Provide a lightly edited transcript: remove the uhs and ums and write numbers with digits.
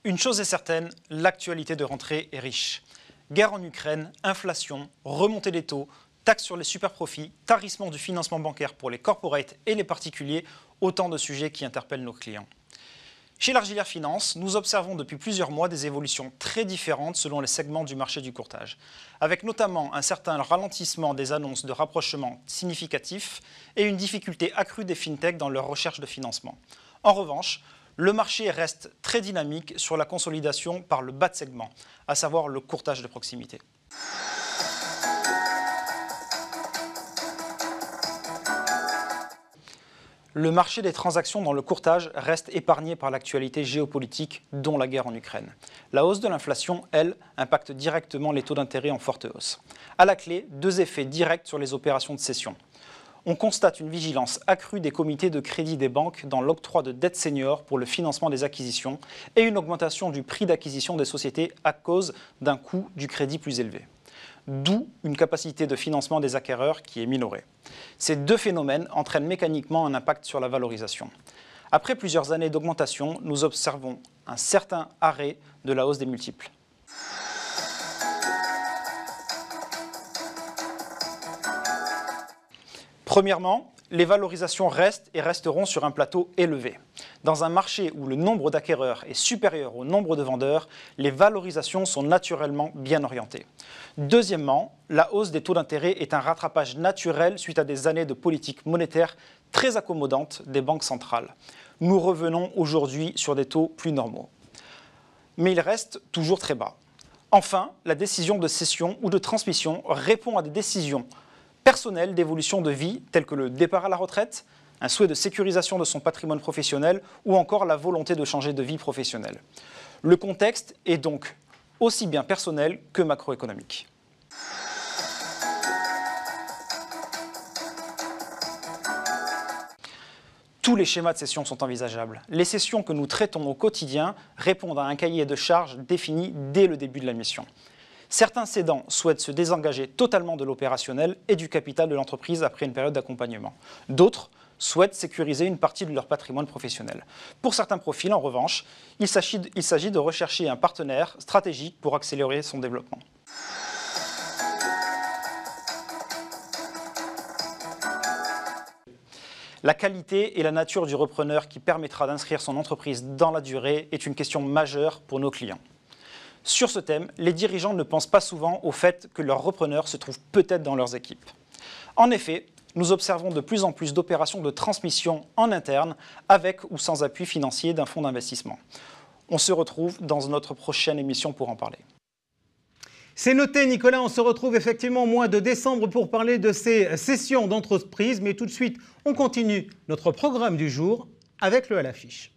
Une chose est certaine, l'actualité de rentrée est riche. Guerre en Ukraine, inflation, remontée des taux, taxes sur les superprofits, tarissement du financement bancaire pour les corporates et les particuliers, autant de sujets qui interpellent nos clients. Chez l'Argilière Finance, nous observons depuis plusieurs mois des évolutions très différentes selon les segments du marché du courtage, avec notamment un certain ralentissement des annonces de rapprochement significatifs et une difficulté accrue des fintechs dans leur recherche de financement. En revanche, le marché reste très dynamique sur la consolidation par le bas de segment, à savoir le courtage de proximité. Le marché des transactions dans le courtage reste épargné par l'actualité géopolitique, dont la guerre en Ukraine. La hausse de l'inflation, elle, impacte directement les taux d'intérêt en forte hausse. À la clé, deux effets directs sur les opérations de cession. On constate une vigilance accrue des comités de crédit des banques dans l'octroi de dettes seniors pour le financement des acquisitions et une augmentation du prix d'acquisition des sociétés à cause d'un coût du crédit plus élevé. D'où une capacité de financement des acquéreurs qui est minorée. Ces deux phénomènes entraînent mécaniquement un impact sur la valorisation. Après plusieurs années d'augmentation, nous observons un certain arrêt de la hausse des multiples. Premièrement, les valorisations restent et resteront sur un plateau élevé. Dans un marché où le nombre d'acquéreurs est supérieur au nombre de vendeurs, les valorisations sont naturellement bien orientées. Deuxièmement, la hausse des taux d'intérêt est un rattrapage naturel suite à des années de politique monétaire très accommodante des banques centrales. Nous revenons aujourd'hui sur des taux plus normaux. Mais ils restent toujours très bas. Enfin, la décision de cession ou de transmission répond à des décisions personnelles d'évolution de vie, telles que le départ à la retraite, un souhait de sécurisation de son patrimoine professionnel ou encore la volonté de changer de vie professionnelle. Le contexte est donc aussi bien personnel que macroéconomique. Tous les schémas de cession sont envisageables. Les cessions que nous traitons au quotidien répondent à un cahier de charges défini dès le début de la mission. Certains cédants souhaitent se désengager totalement de l'opérationnel et du capital de l'entreprise après une période d'accompagnement. D'autres souhaitent sécuriser une partie de leur patrimoine professionnel. Pour certains profils, en revanche, il s'agit de rechercher un partenaire stratégique pour accélérer son développement. La qualité et la nature du repreneur qui permettra d'inscrire son entreprise dans la durée est une question majeure pour nos clients. Sur ce thème, les dirigeants ne pensent pas souvent au fait que leurs repreneurs se trouvent peut-être dans leurs équipes. En effet, nous observons de plus en plus d'opérations de transmission en interne, avec ou sans appui financier d'un fonds d'investissement. On se retrouve dans notre prochaine émission pour en parler. C'est noté, Nicolas, on se retrouve effectivement au mois de décembre pour parler de ces cessions d'entreprises. Mais tout de suite, on continue notre programme du jour avec le à l'affiche.